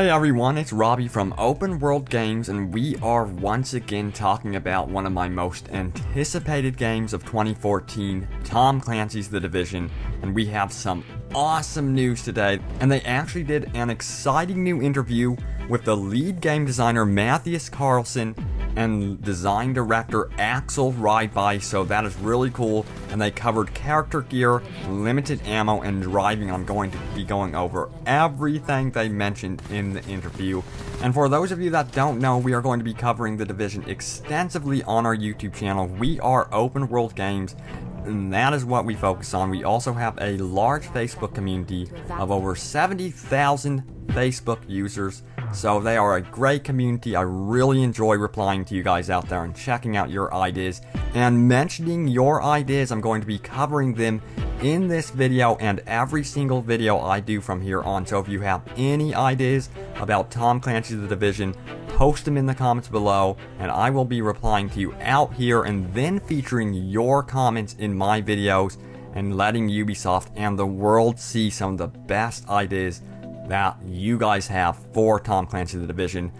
Hey everyone, it's Robbie from Open World Games, and we are once again talking about one of my most anticipated games of 2014, Tom Clancy's The Division, and we have some awesome news today, and they actually did an exciting new interview with the lead game designer Matthias Carlson and design director Axel Rydby, so that is really cool. And they covered character gear, limited ammo, and driving. I'm going to be going over everything they mentioned in the interview. And for those of you that don't know, we are going to be covering The Division extensively on our YouTube channel. We are Open World Games, and that is what we focus on. We also have a large Facebook community of over 70,000 Facebook users, so they are a great community. I really enjoy replying to you guys out there and checking out your ideas and mentioning your ideas. I'm going to be covering them in this video and every single video I do from here on. So if you have any ideas about Tom Clancy's The Division, post them in the comments below, and I will be replying to you out here and then featuring your comments in my videos and letting Ubisoft and the world see some of the best ideas that you guys have for Tom Clancy's The Division.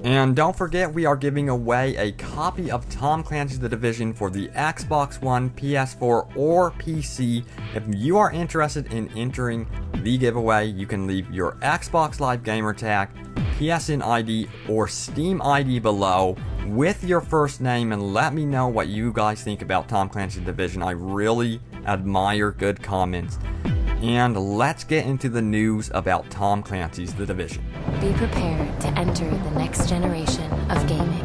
And don't forget, we are giving away a copy of Tom Clancy's The Division for the Xbox One, PS4, or PC. If you are interested in entering the giveaway, you can leave your Xbox Live gamer tag, PSN ID, or Steam ID below with your first name, and let me know what you guys think about Tom Clancy's Division. I really admire good comments. And let's get into the news about Tom Clancy's The Division. Be prepared to enter the next generation of gaming.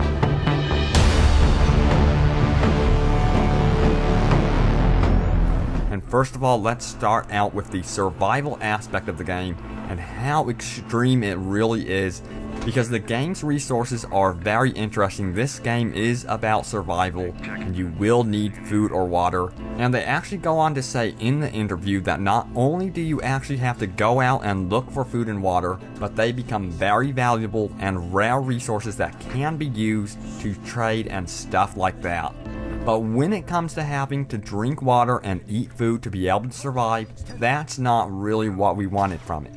And first of all, let's start out with the survival aspect of the game and how extreme it really is, because the game's resources are very interesting. This game is about survival, and you will need food or water. And they actually go on to say in the interview that not only do you actually have to go out and look for food and water, but they become very valuable and rare resources that can be used to trade and stuff like that. But when it comes to having to drink water and eat food to be able to survive, that's not really what we wanted from it.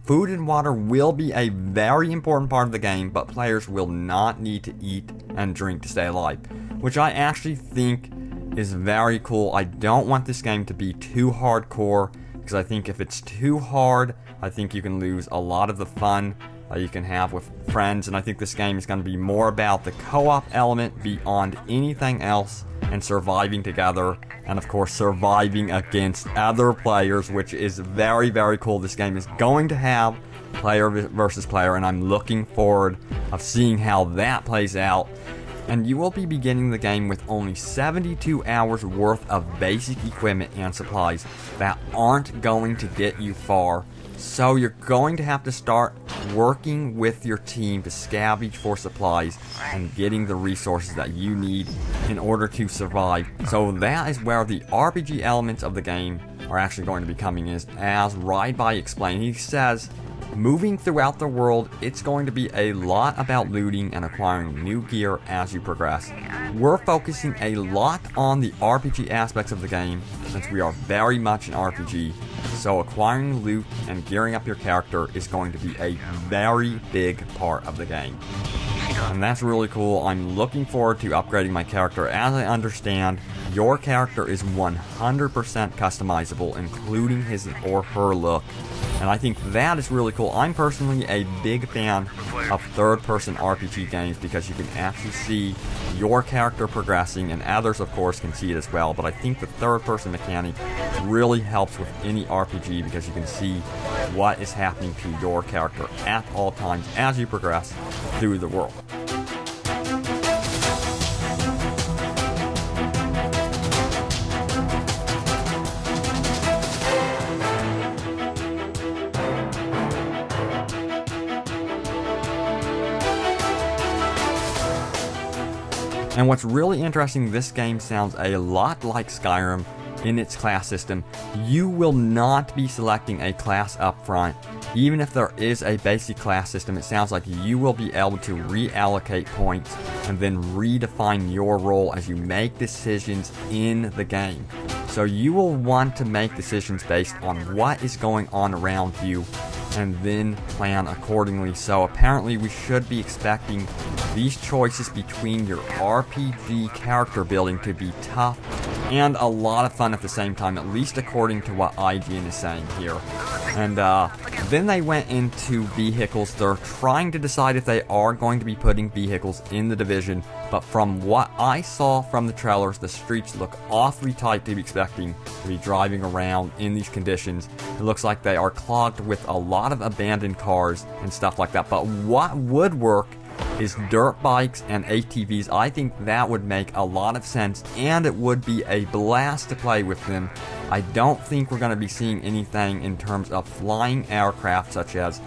Food and water will be a very important part of the game, but players will not need to eat and drink to stay alive, which I actually think is very cool. I don't want this game to be too hardcore, because I think if it's too hard, I think you can lose a lot of the fun that you can have with friends, and I think this game is going to be more about the co-op element beyond anything else, and surviving together, and of course surviving against other players, which is very, very cool. This game is going to have player versus player, and I'm looking forward of seeing how that plays out. And you will be beginning the game with only 72 hours worth of basic equipment and supplies that aren't going to get you far. So you're going to have to start working with your team to scavenge for supplies and getting the resources that you need in order to survive. So that is where the RPG elements of the game are actually going to be coming in, as Rydby explained. He says, moving throughout the world, it's going to be a lot about looting and acquiring new gear as you progress. We're focusing a lot on the RPG aspects of the game, since we are very much an RPG. So acquiring loot and gearing up your character is going to be a very big part of the game. And that's really cool. I'm looking forward to upgrading my character. As I understand, your character is 100% customizable, including his or her look. And I think that is really cool. I'm personally a big fan of third-person RPG games, because you can actually see your character progressing, and others of course can see it as well. But I think the third-person mechanic really helps with any RPG, because you can see what is happening to your character at all times as you progress through the world. And what's really interesting, this game sounds a lot like Skyrim in its class system. You will not be selecting a class up front. Even if there is a basic class system, it sounds like you will be able to reallocate points and then redefine your role as you make decisions in the game. So you will want to make decisions based on what is going on around you and then plan accordingly. So apparently we should be expecting these choices between your RPG character building to be tough and a lot of fun at the same time, at least according to what IGN is saying here. And then they went into vehicles. They're trying to decide if they are going to be putting vehicles in the Division, but from what I saw from the trailers, the streets look awfully tight to be expecting to be driving around in these conditions. It looks like they are clogged with a lot of abandoned cars and stuff like that. But what would work is dirt bikes and ATVs. I think that would make a lot of sense, and it would be a blast to play with them. I don't think we're going to be seeing anything in terms of flying aircraft such as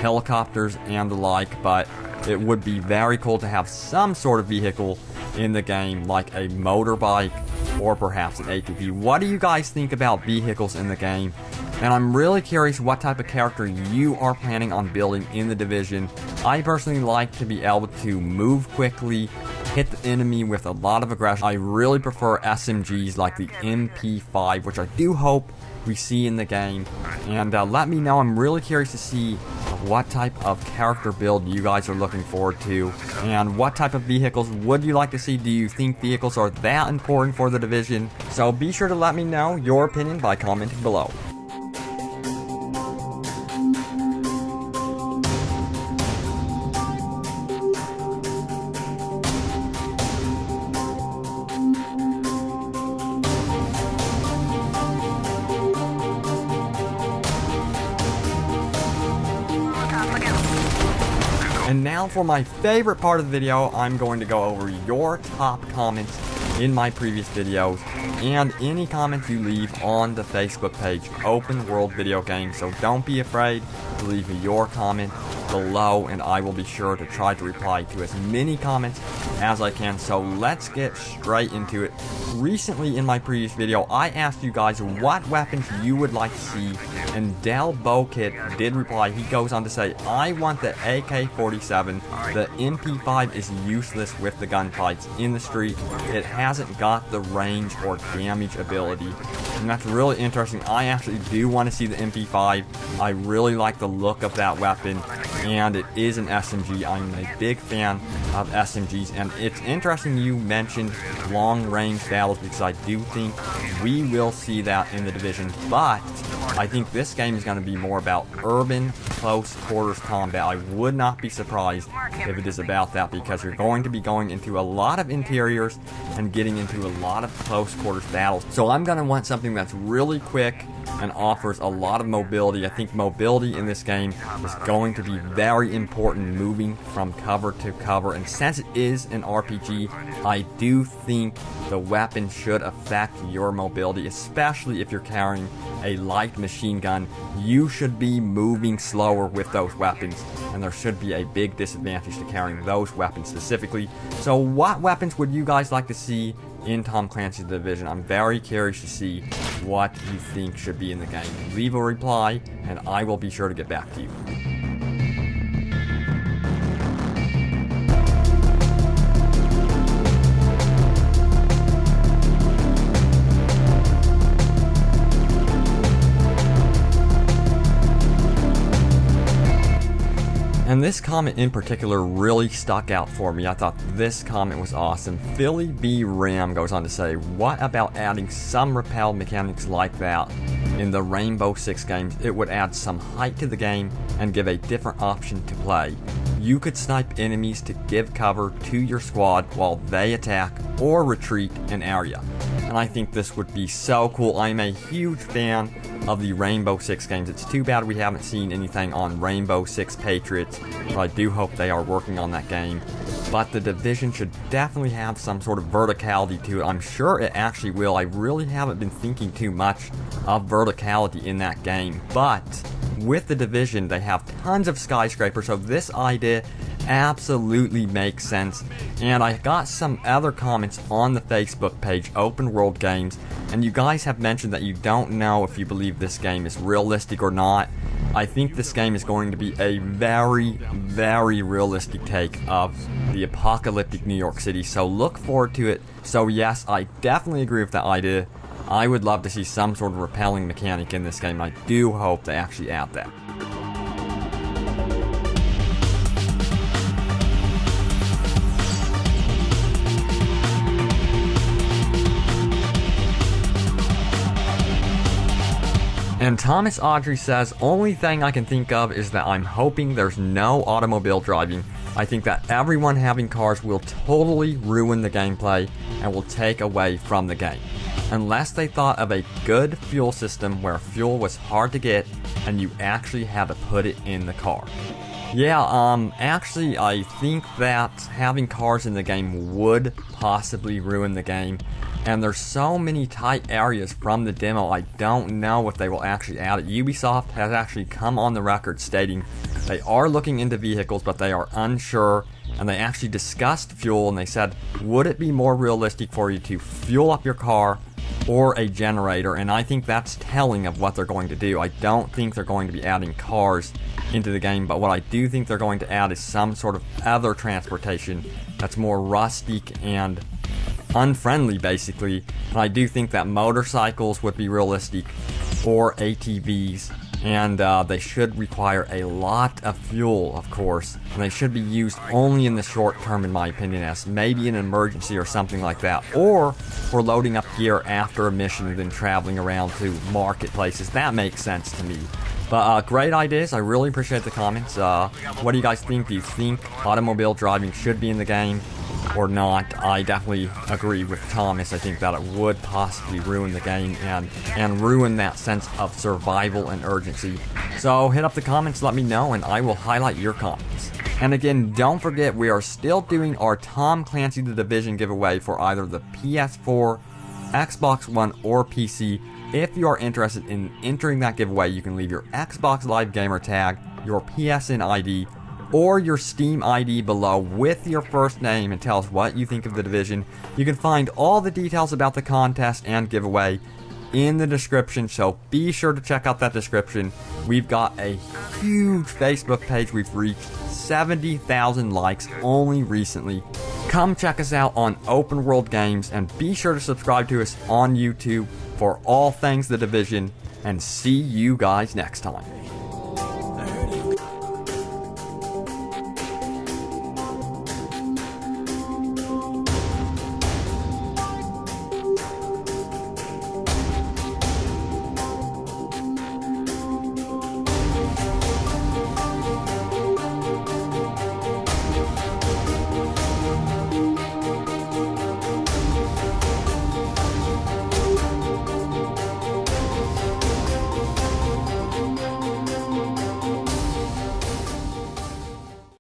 helicopters and the like, but it would be very cool to have some sort of vehicle in the game, like a motorbike or perhaps an ATV. What do you guys think about vehicles in the game? And I'm really curious what type of character you are planning on building in the Division. I personally like to be able to move quickly, hit the enemy with a lot of aggression. I really prefer SMGs like the MP5, which I do hope we see in the game. And let me know. I'm really curious to see what type of character build you guys are looking forward to, and what type of vehicles would you like to see. Do you think vehicles are that important for the Division? So be sure to let me know your opinion by commenting below. And now for my favorite part of the video, I'm going to go over your top comments in my previous videos and any comments you leave on the Facebook page, Open World Video Games. So don't be afraid to leave me your comment below, and I will be sure to try to reply to as many comments as I can. So let's get straight into it. Recently in my previous video, I asked you guys what weapons you would like to see, and Del Bokit did reply. He goes on to say, I want the AK-47. The MP5 is useless with the gunfights in the street. It hasn't got the range or damage ability. And that's really interesting. I actually do want to see the MP5. I really like the look of that weapon, and it is an SMG. I'm a big fan of SMGs, and it's interesting you mentioned long range battles, because I do think we will see that in the Division, but I think this game is going to be more about urban close quarters combat. I would not be surprised if it is about that, because you're going to be going into a lot of interiors and getting into a lot of close quarters battles. So I'm going to want something that's really quick and offers a lot of mobility. I think mobility in this game is going to be very important, moving from cover to cover, and since it is an RPG, I do think the weapon should affect your mobility, especially if you're carrying a light machine gun. You should be moving slower with those weapons, and there should be a big disadvantage to carrying those weapons specifically. So what weapons would you guys like to see in Tom Clancy's Division? I'm very curious to see what you think should be in the game. Leave a reply, and I will be sure to get back to you. And this comment in particular really stuck out for me. I thought this comment was awesome. Philly B. Ram goes on to say, what about adding some rappel mechanics like that in the Rainbow Six games? It would add some height to the game and give a different option to play. You could snipe enemies to give cover to your squad while they attack or retreat an area. And I think this would be so cool. I'm a huge fan of the Rainbow Six games. It's too bad we haven't seen anything on Rainbow Six Patriots, but I do hope they are working on that game. But the Division should definitely have some sort of verticality to it. I'm sure it actually will. I really haven't been thinking too much of verticality in that game, but with the Division, they have tons of skyscrapers, so this idea absolutely makes sense. And I got some other comments on the Facebook page, Open World Games, and you guys have mentioned that you don't know if you believe this game is realistic or not. I think this game is going to be a very, very realistic take of the apocalyptic New York City, so look forward to it. So yes, I definitely agree with that idea. I would love to see some sort of rappelling mechanic in this game. I do hope they actually add that. And Thomas Audrey says, only thing I can think of is that I'm hoping there's no automobile driving. I think that everyone having cars will totally ruin the gameplay and will take away from the game. Unless they thought of a good fuel system where fuel was hard to get and you actually had to put it in the car. Yeah, actually I think that having cars in the game would possibly ruin the game. And there's so many tight areas from the demo, I don't know if they will actually add it. Ubisoft has actually come on the record stating they are looking into vehicles, but they are unsure. And they actually discussed fuel, and they said, would it be more realistic for you to fuel up your car or a generator? And I think that's telling of what they're going to do. I don't think they're going to be adding cars into the game, but what I do think they're going to add is some sort of other transportation that's more rustic and unfriendly, basically. And I do think that motorcycles would be realistic, or ATVs, and they should require a lot of fuel, of course, and they should be used only in the short term, in my opinion, as maybe an emergency or something like that, or for loading up gear after a mission and then traveling around to marketplaces. That makes sense to me. But great ideas. I really appreciate the comments. What do you guys think? Do you think automobile driving should be in the game or not? I definitely agree with Thomas. I think that it would possibly ruin the game and ruin that sense of survival and urgency. So hit up the comments, let me know, and I will highlight your comments. And again, don't forget, we are still doing our Tom Clancy The Division giveaway for either the PS4, Xbox One, or PC. If you are interested in entering that giveaway, you can leave your Xbox Live Gamer tag, your PSN ID, or your Steam ID below with your first name and tell us what you think of The Division. You can find all the details about the contest and giveaway in the description, so be sure to check out that description. We've got a huge Facebook page. We've reached 70,000 likes only recently. Come check us out on Open World Games, and be sure to subscribe to us on YouTube for all things The Division, and see you guys next time.